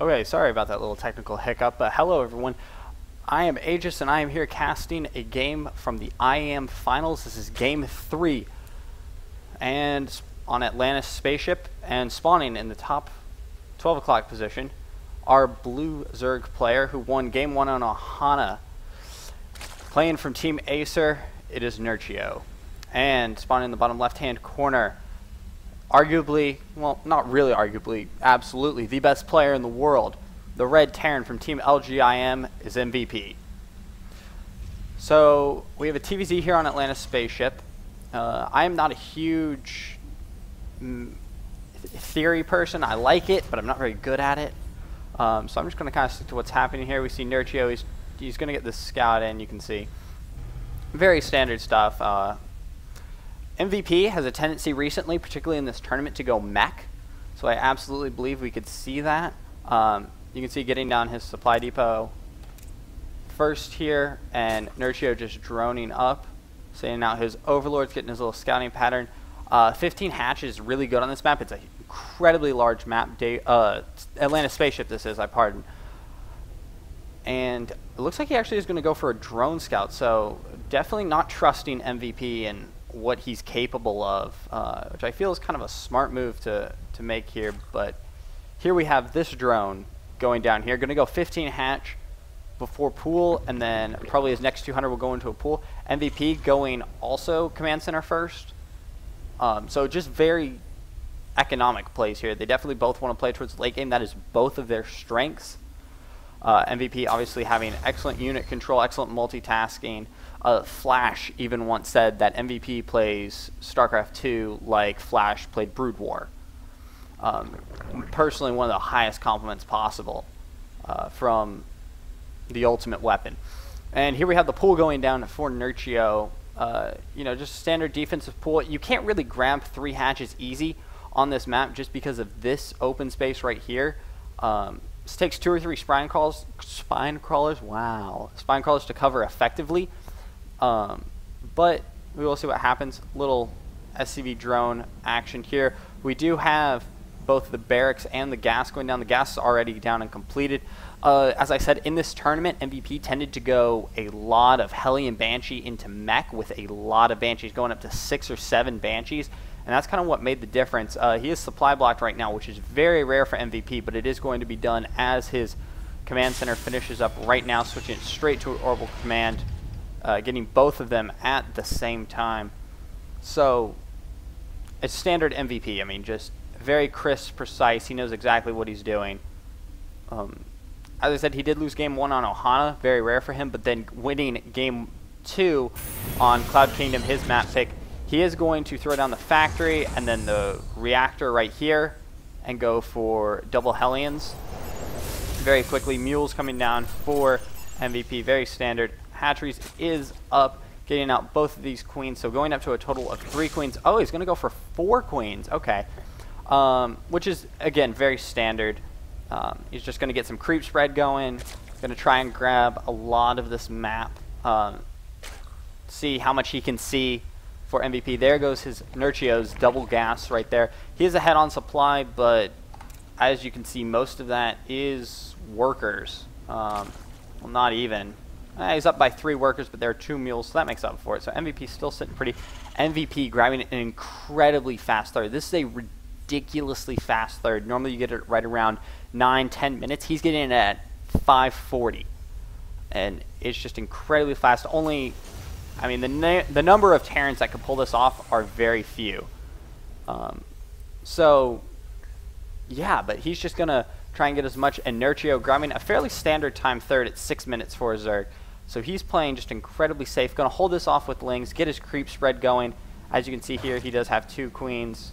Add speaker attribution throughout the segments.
Speaker 1: Okay, sorry about that little technical hiccup, but hello everyone. I am Aegis and I am here casting a game from the IM Finals. This is Game 3. And on Atlantis spaceship and spawning in the top 12 o'clock position, our blue Zerg player who won Game 1 on Ohana. Playing from Team Acer, it is Nerchio. And spawning in the bottom left-hand corner, arguably, well, not really arguably, absolutely the best player in the world. The red Terran from Team LGIM is MVP. So we have a TVZ here on Atlantis spaceship. I am not a huge theory person. I like it, but I'm not very good at it. So I'm just going to kind of stick to what's happening here. We see Nerchio. He's going to get this scout in. You can see very standard stuff. MVP has a tendency recently, particularly in this tournament, to go mech. So I absolutely believe we could see that. You can see getting down his supply depot first here, and Nerchio just droning up, sending out his overlords, getting his little scouting pattern. 15 hatches is really good on this map. It's an incredibly large map. Atlantis spaceship this is, I pardon. And it looks like he actually is going to go for a drone scout, so definitely not trusting MVP and what he's capable of, which I feel is kind of a smart move to make here. But here we have this drone going down here, going to go 15 hatch before pool, and then probably his next 200 will go into a pool. MVP going also command center first. So just very economic plays here. They definitely both want to play towards late game. That is both of their strengths. MVP obviously having excellent unit control, excellent multitasking. Flash even once said that MVP plays StarCraft 2 like Flash played Brood War. Personally, one of the highest compliments possible from the ultimate weapon. And here we have the pool going down for Nerchio. You know, just a standard defensive pool. You can't really grab 3 hatches easy on this map just because of this open space right here. This takes 2 or 3 spine crawlers to cover effectively. But we will see what happens. Little SCV drone action here. We do have both the barracks and the gas going down. The gas is already down and completed. As I said, in this tournament, MVP tended to go a lot of Hellion Banshee into mech, with a lot of Banshees going up to 6 or 7 Banshees. And that's kind of what made the difference. He is supply blocked right now, which is very rare for MVP, but it is going to be done as his command center finishes up right now, switching it straight to orbital command, getting both of them at the same time. So it's standard MVP. I mean, just very crisp, precise. He knows exactly what he's doing. As I said, he did lose Game 1 on Ohana, very rare for him, but then winning Game 2 on Cloud Kingdom, his map pick. He is going to throw down the factory and then the reactor right here and go for double Hellions. Very quickly, mules coming down for MVP, very standard. Hatcheries is up, getting out both of these queens, so going up to a total of 3 queens. Oh, he's going to go for 4 queens, okay. Which is, again, very standard. He's just going to get some creep spread going, going to try and grab a lot of this map, see how much he can see for MVP. There goes his Nerchio's double gas right there. He is ahead on supply, but as you can see, most of that is workers. Well, not even. He's up by 3 workers, but there are 2 mules, so that makes up for it. So MVP still sitting pretty. MVP grabbing an incredibly fast third. This is a ridiculously fast third. Normally you get it right around 9-10 minutes. He's getting it at 5:40, and it's just incredibly fast. Only, I mean, the number of Terrans that could pull this off are very few. So yeah, but he's just gonna try and get as much. And Nerchio grabbing a fairly standard time third at 6 minutes for a Zerg. So he's playing just incredibly safe. Gonna hold this off with Lings, get his creep spread going. As you can see here, he does have 2 queens.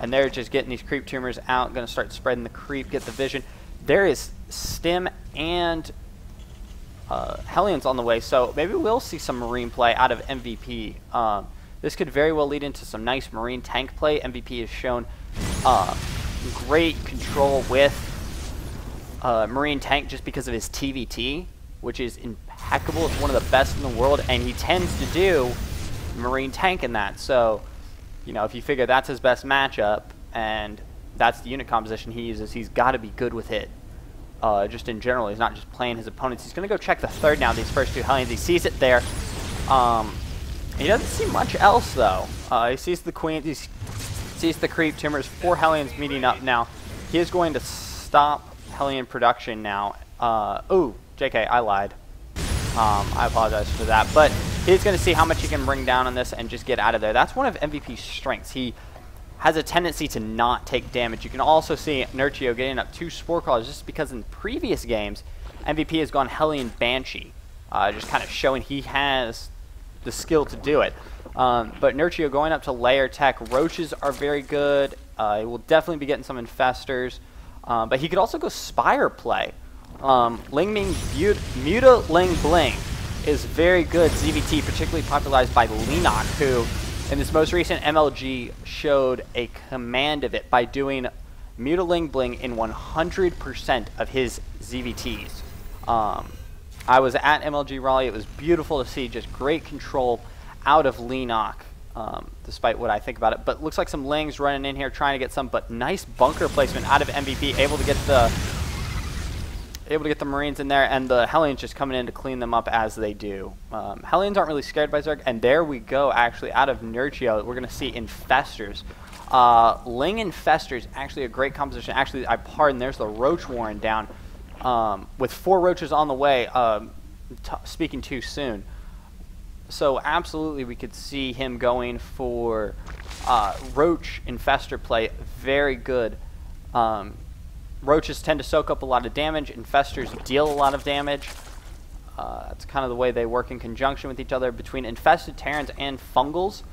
Speaker 1: And they're just getting these creep tumors out, going to start spreading the creep, get the vision. There is Stim and Hellions on the way, so maybe we'll see some Marine play out of MVP. This could very well lead into some nice Marine tank play. MVP has shown great control with Marine tank just because of his TVT, which is impeccable. It's one of the best in the world, and he tends to do Marine tank in that. So, you know, if you figure that's his best matchup, and that's the unit composition he uses. He's got to be good with it. Just in general, he's not just playing his opponents. He's going to go check the third now, these first two Hellions. He sees it there. He doesn't see much else, though. He sees the Queen, he sees the creep tumors, 4 Hellions meeting up now. He is going to stop Hellion production now. Ooh, JK, I lied. I apologize for that. But he's going to see how much he can bring down on this and just get out of there. That's one of MVP's strengths. He has a tendency to not take damage. You can also see Nerchio getting up 2 Spore Crawlers just because in previous games, MVP has gone Hellion Banshee, just kind of showing he has the skill to do it. But Nerchio going up to Layer Tech. Roaches are very good. He will definitely be getting some Infestors. But he could also go Spire play. Lingming Muta Ling Bling is very good ZVT, particularly popularized by Leenock, who in this most recent MLG showed a command of it by doing Muta Ling Bling in 100% of his ZVTs. I was at MLG Raleigh. It was beautiful to see, just great control out of Leenock, despite what I think about it. But looks like some Lings running in here trying to get some, but nice bunker placement out of MVP, able to get the Marines in there, and the Hellions just coming in to clean them up as they do. Hellions aren't really scared by Zerg, and there we go, actually, out of Nerchio, we're going to see Infestors. Ling Infestors, actually a great composition. Actually, I pardon, there's the Roach Warren down. With 4 Roaches on the way, speaking too soon. So absolutely we could see him going for Roach Infestor play, very good. Roaches tend to soak up a lot of damage. Infestors deal a lot of damage. That's kind of the way they work in conjunction with each other. Between Infested Terrans and Fungals,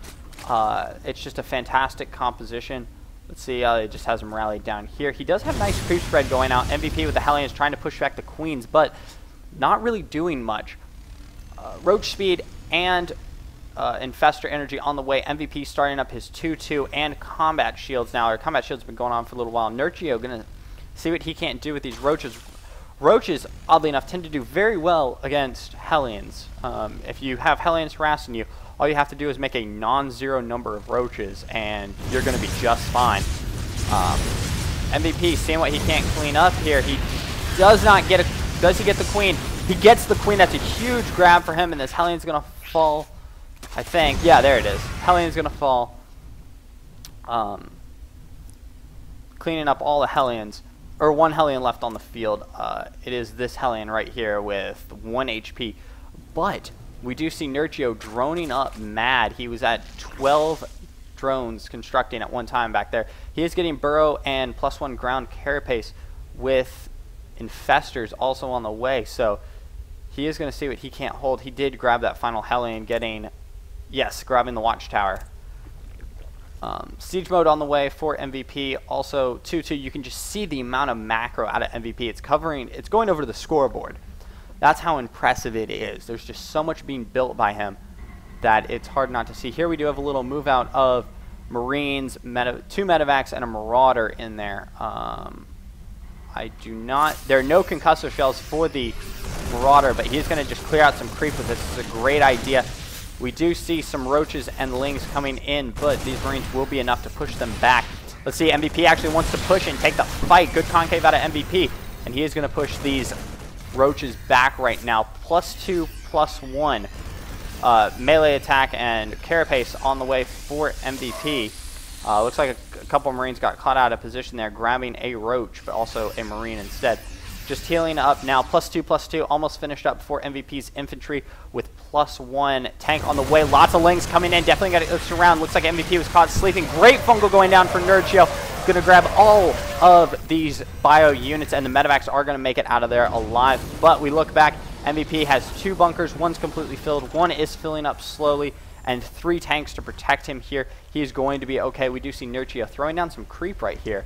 Speaker 1: it's just a fantastic composition. Let's see, it just has him rallied down here. He does have nice creep spread going out. MVP with the Hellions trying to push back the Queens, but not really doing much. Roach speed and Infestor energy on the way. MVP starting up his 2-2 and combat shields now. Or combat shields have been going on for a little while. Nerchio going to see what he can't do with these Roaches. Roaches, oddly enough, tend to do very well against Hellions. If you have Hellions harassing you, all you have to do is make a non-zero number of Roaches, and you're going to be just fine. MVP seeing what he can't clean up here. He does not get a... Does he get the Queen? He gets the Queen. That's a huge grab for him, and this Hellion's going to fall, I think. Yeah, there it is. Hellion's going to fall. Cleaning up all the Hellions. Or 1 Hellion left on the field. It is this Hellion right here with 1 HP. But we do see Nerchio droning up mad. He was at 12 drones constructing at one time back there. He is getting Burrow and +1 ground carapace with Infestors also on the way. So he is going to see what he can't hold. He did grab that final Hellion, getting, yes, grabbing the Watchtower. Siege mode on the way for MVP. Also, 2-2, you can just see the amount of macro out of MVP. It's covering, it's going over to the scoreboard. That's how impressive it is. There's just so much being built by him that it's hard not to see. Here we do have a little move out of Marines, 2 medevacs, and a Marauder in there. I do not, there are no concussor shells for the Marauder, but he's going to just clear out some creep with this. This is a great idea. We do see some Roaches and Lings coming in, but these Marines will be enough to push them back. Let's see, MVP actually wants to push and take the fight. Good concave out of MVP, and he is going to push these Roaches back right now. +2, +1 melee attack and carapace on the way for MVP. Looks like a couple of Marines got caught out of position there, grabbing a Roach, but also a Marine instead. Just healing up now, +2, +2, almost finished up for MVP's infantry with +1 tank on the way. Lots of Lings coming in, definitely got it around. Looks like MVP was caught sleeping. Great fungal going down for Nerchio. Going to grab all of these bio units, and the medevacs are going to make it out of there alive. But we look back, MVP has 2 bunkers, 1's completely filled, 1 is filling up slowly, and 3 tanks to protect him here. He is going to be okay. We do see Nerchio throwing down some creep right here.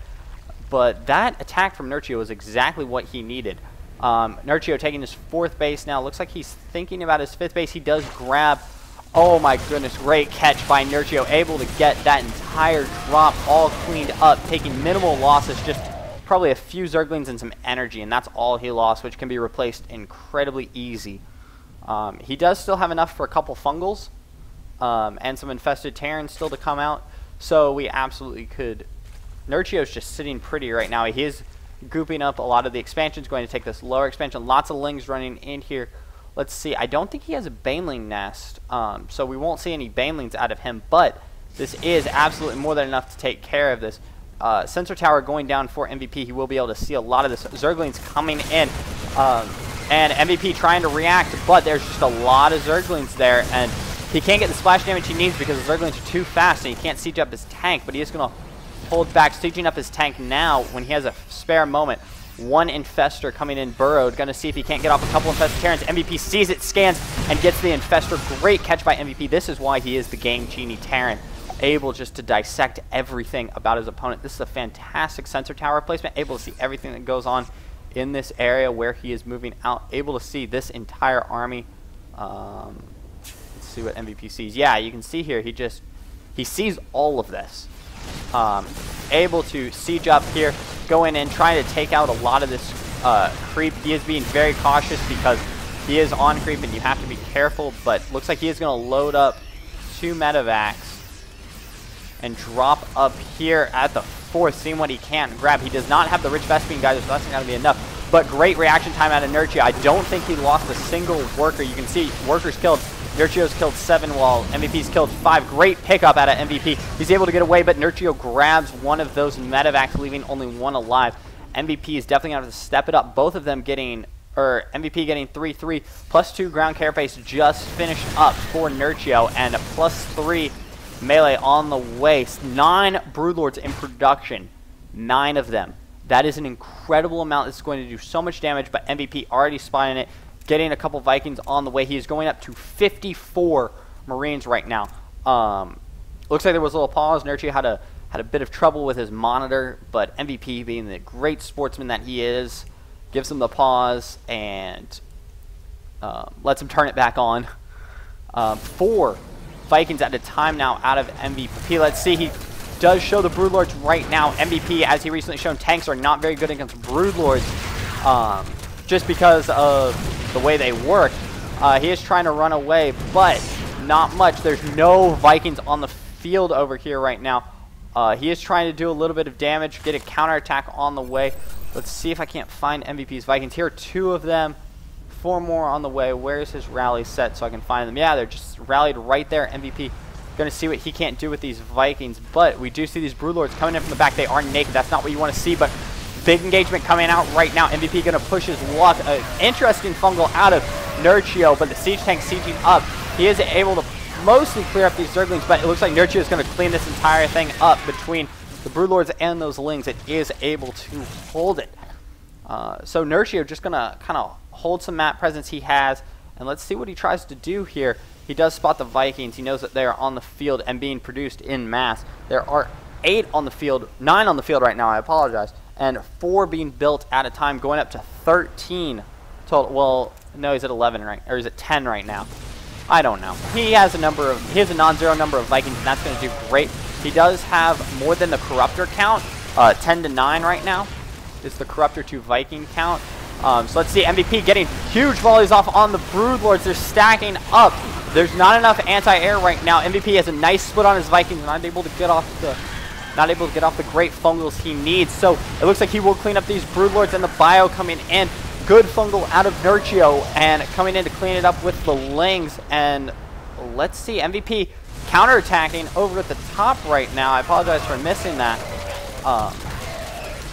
Speaker 1: But that attack from Nerchio is exactly what he needed. Nerchio taking his 4th base now. Looks like he's thinking about his 5th base. He does grab, oh my goodness, great catch by Nerchio. Able to get that entire drop all cleaned up, taking minimal losses, just probably a few Zerglings and some energy, and that's all he lost, which can be replaced incredibly easy. He does still have enough for a couple Fungals and some Infested Terrans still to come out, so we absolutely could Nerchio's just sitting pretty right now. He is gooping up a lot of the expansions, going to take this lower expansion. Lots of lings running in here. Let's see. I don't think he has a baneling nest, so we won't see any banelings out of him, but this is absolutely more than enough to take care of this. Sensor tower going down for MVP. He will be able to see a lot of this. Zerglings coming in, and MVP trying to react, but there's just a lot of Zerglings there, and he can't get the splash damage he needs because the Zerglings are too fast, and he can't siege up his tank, but he is going to hold back, sieging up his tank now when he has a spare moment. One Infestor coming in burrowed, going to see if he can't get off a couple Infested Terrans. MVP sees it, scans, and gets the Infestor. Great catch by MVP. This is why he is the Game Genie Terran, able just to dissect everything about his opponent. This is a fantastic sensor tower placement, able to see everything that goes on in this area where he is moving out, able to see this entire army. Let's see what MVP sees. Yeah, you can see here, he sees all of this. Able to siege up here, go in and try to take out a lot of this creep. He is being very cautious because he is on creep and you have to be careful, but looks like he is going to load up 2 medevacs and drop up here at the 4th, seeing what he can grab. He does not have the rich Vespene guys, so that's not going to be enough. But great reaction time out of Nerchio. I don't think he lost a single worker. You can see workers killed. Nerchio's killed 7 while MVP's killed 5. Great pickup out of MVP. He's able to get away, but Nerchio grabs one of those medevacs, leaving only 1 alive. MVP is definitely going to have to step it up. Both of them getting, or MVP getting 3/3, +2 ground carapace just finished up for Nerchio, and a +3 melee on the way. 9 Broodlords in production. 9 of them. That is an incredible amount. It's going to do so much damage, but MVP already spotting it. Getting a couple Vikings on the way. He is going up to 54 Marines right now. Looks like there was a little pause. Nerchio had a bit of trouble with his monitor, but MVP, being the great sportsman that he is, gives him the pause and lets him turn it back on. 4 Vikings at a time now out of MVP. Let's see. He does show the Broodlords right now. MVP, as he recently shown, tanks are not very good against Broodlords, just because of the way they work. He is trying to run away, but not much. There's no Vikings on the field over here right now. He is trying to do a little bit of damage, get a counterattack on the way. Let's see if I can't find MVP's Vikings. Here are 2 of them, 4 more on the way. Where's his rally set so I can find them? Yeah, they're just rallied right there. MVP going to see what he can't do with these Vikings, but we do see these Broodlords coming in from the back. They are naked. That's not what you want to see, but big engagement coming out right now. MVP going to push his luck. Interesting fungal out of Nerchio, but the siege tank sieging up. He is able to mostly clear up these Zerglings, but it looks like Nerchio is going to clean this entire thing up between the Broodlords and those Lings. It is able to hold it. So Nerchio just going to kind of hold some map presence he has, and let's see what he tries to do here. He does spot the Vikings. He knows that they are on the field and being produced in mass. There are 8 on the field, 9 on the field right now, I apologize, and 4 being built at a time, going up to 13 total. Well, no, he's at 11 right, or is it 10 right now? I don't know. He has a non-zero number of Vikings, and that's going to do great. He does have more than the Corruptor count. 10 to 9 right now is the Corruptor to Viking count. So let's see, MVP getting huge volleys off on the Broodlords. They're stacking up. There's not enough anti-air right now. MVP has a nice split on his Vikings, not able to get off the great fungals he needs. So it looks like he will clean up these Broodlords, and the bio coming in. Good fungal out of Nerchio, and coming in to clean it up with the Lings. And let's see, MVP counterattacking over at the top right now. I apologize for missing that.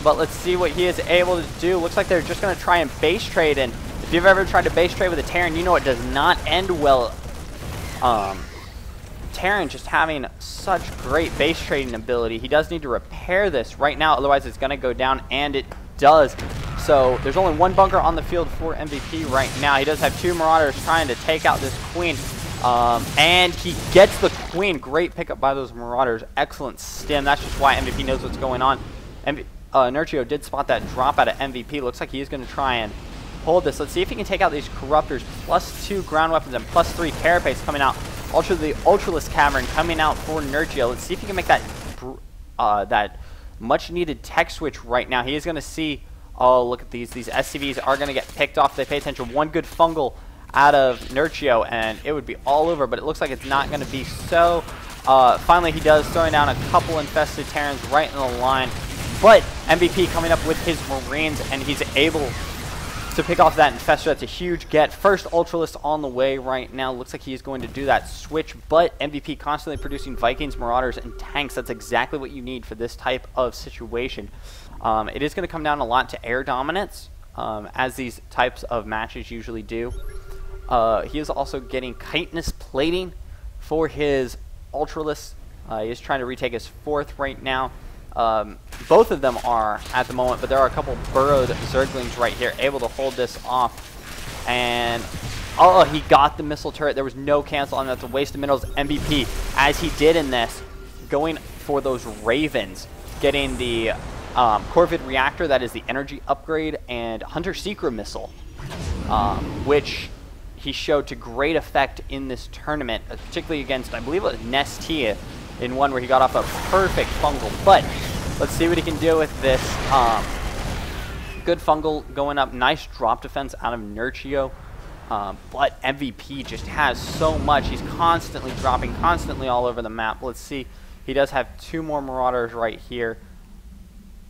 Speaker 1: But let's see what he is able to do. Looks like they're just going to try and base trade, and if you've ever tried to base trade with a Terran, you know it does not end well. Terran just having such great base trading ability. He does need to repair this right now, otherwise it's going to go down, and it does. So there's only 1 bunker on the field for MVP right now. He does have 2 Marauders trying to take out this Queen, and he gets the Queen. Great pickup by those Marauders. Excellent stim. That's just why MVP knows what's going on. Nerchio did spot that drop out of MVP. Looks like he's going to try and hold this. Let's see if he can take out these Corruptors. +2 ground weapons and +3 carapace coming out. The Ultralisk Cavern coming out for Nerchio. Let's see if he can make that that much needed tech switch right now. He is going to see, oh, look at these. These SCVs are going to get picked off. They pay attention. 1 good fungal out of Nerchio, and it would be all over, but it looks like it's not going to be so. Finally, he does, throwing down a couple infested Terrans right in the line. But MVP coming up with his Marines, and he's able to pick off that infestor. That's a huge get. First Ultralist on the way right now. Looks like he's going to do that switch, but MVP constantly producing Vikings, Marauders, and tanks. That's exactly what you need for this type of situation. It is going to come down a lot to air dominance, as these types of matches usually do. He is also getting chitinous plating for his Ultralist. He is trying to retake his 4th right now. Both of them are at the moment, but there are a couple burrowed Zerglings right here able to hold this off. And oh, he got the missile turret. There was no cancel on that. That's a waste of minerals. MVP, as he did in this, going for those Ravens, getting the Corvid reactor, that is the energy upgrade, and Hunter Seeker missile, which he showed to great effect in this tournament, particularly against, I believe it was Nestia, in one where he got off a perfect fungal. But let's see what he can do with this. Good fungal going up. Nice drop defense out of Nerchio. But MVP just has so much. He's constantly dropping, constantly all over the map. Let's see. He does have 2 more Marauders right here.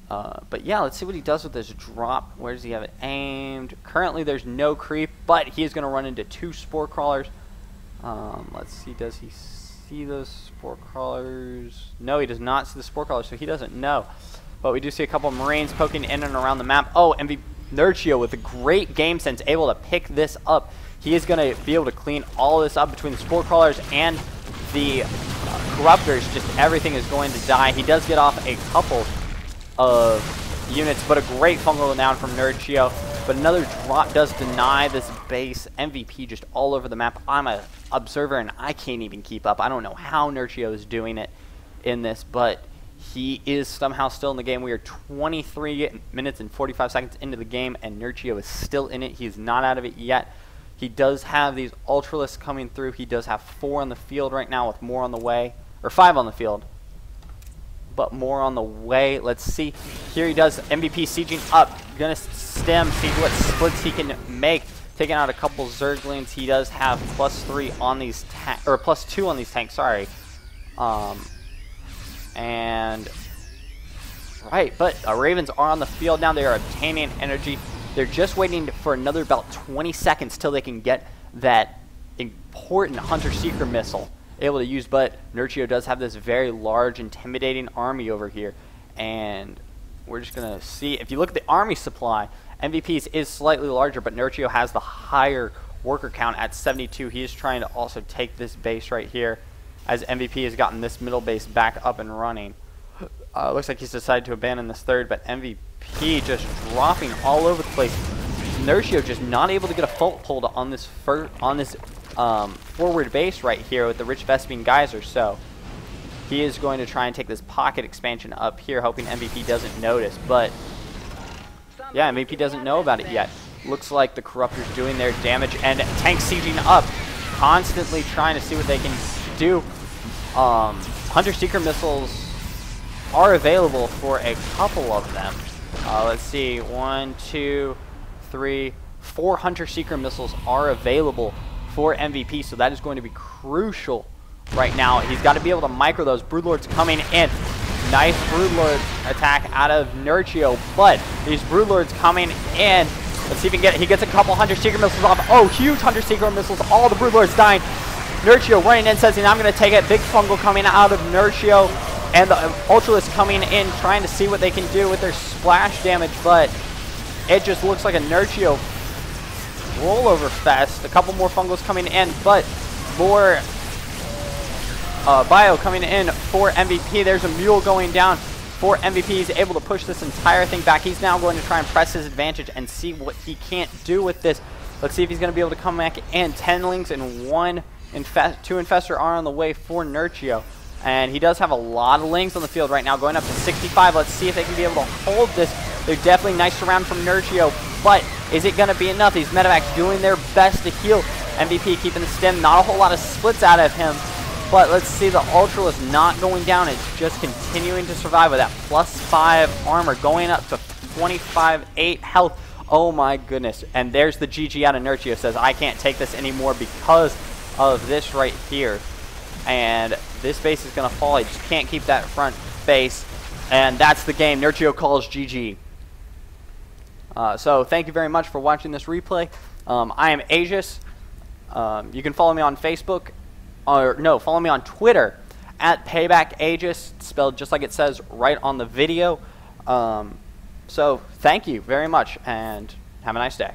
Speaker 1: But yeah, let's see what he does with this drop. Where does he have it aimed? Currently there's no creep, but he is going to run into 2 Spore Crawlers. Let's see, does he see those Spore Crawlers? No, he does not see the Spore Crawlers, so he doesn't know. But we do see a couple of Marines poking in and around the map. Oh, Nerchio with a great game sense, able to pick this up. He is going to be able to clean all this up between the Spore Crawlers and the Corruptors. Just everything is going to die. He does get off a couple of units, but a great fungal down from Nerchio. But another drop does deny this base. MVP just all over the map. I'm an observer, and I can't even keep up. I don't know how Nerchio is doing it in this, but he is somehow still in the game. We are 23 minutes and 45 seconds into the game, and Nerchio is still in it. He's not out of it yet. He does have these Ultralists coming through. He does have 4 on the field right now, with more on the way. Or 5 on the field, but more on the way. Let's see. Here he does. MVP sieging up. Gonna stem, see what splits he can make. Taking out a couple Zerglings. He does have +3 on these tanks, or +2 on these tanks, sorry. And right, but Ravens are on the field now. They are obtaining energy. They're just waiting for another about 20 seconds till they can get that important Hunter Seeker missile able to use. But Nerchio does have this very large, intimidating army over here, and we're just gonna see. If you look at the army supply, MVP's is slightly larger, but Nerchio has the higher worker count at 72. He is trying to also take this base right here, as MVP has gotten this middle base back up and running. Looks like he's decided to abandon this 3rd, but MVP just dropping all over the place. Nerchio just not able to get a foothold on this forward base right here with the Rich Vespine Geyser. So he is going to try and take this pocket expansion up here, hoping MVP doesn't notice. But yeah, MVP doesn't know about it yet. Looks like the Corruptors doing their damage, and tank sieging up, constantly trying to see what they can do. Hunter Seeker missiles are available for a couple of them. Let's see, 1, 2, 3, 4 Hunter Seeker missiles are available for MVP, so that is going to be crucial right now. He's got to be able to micro those. Broodlords coming in. Nice Broodlord attack out of Nerchio, but these Broodlords coming in. Let's see if he gets a couple Hunter Seeker missiles off. Oh, huge Hunter Seeker missiles. All the Broodlords dying. Nerchio running in, says, I'm going to take it. Big fungal coming out of Nerchio. And the Ultralists coming in, trying to see what they can do with their splash damage. But it just looks like a Nerchio rollover fest. A couple more fungals coming in, but more bio coming in for MVP. There's a mule going down for MVP. He's able to push this entire thing back. He's now going to try and press his advantage and see what he can't do with this. Let's see if he's going to be able to come back in. 10 Lings and 2 Infestor are on the way for Nerchio. And he does have a lot of Lings on the field right now, going up to 65. Let's see if they can be able to hold this. They're definitely nice surround from Nerchio, but is it going to be enough? These medevacs doing their best to heal MVP, keeping the stem. Not a whole lot of splits out of him, but let's see, the Ultralist not going down. It's just continuing to survive with that +5 armor, going up to 25.8 health. Oh my goodness. And there's the GG out of Nerchio. Says, I can't take this anymore because of this right here. and this base is going to fall. I just can't keep that front base, and that's the game. Nerchio calls GG. So thank you very much for watching this replay. I am Aegis. You can follow me on Facebook, or no, follow me on Twitter at PaybackAegis, spelled just like it says right on the video. So thank you very much, and have a nice day.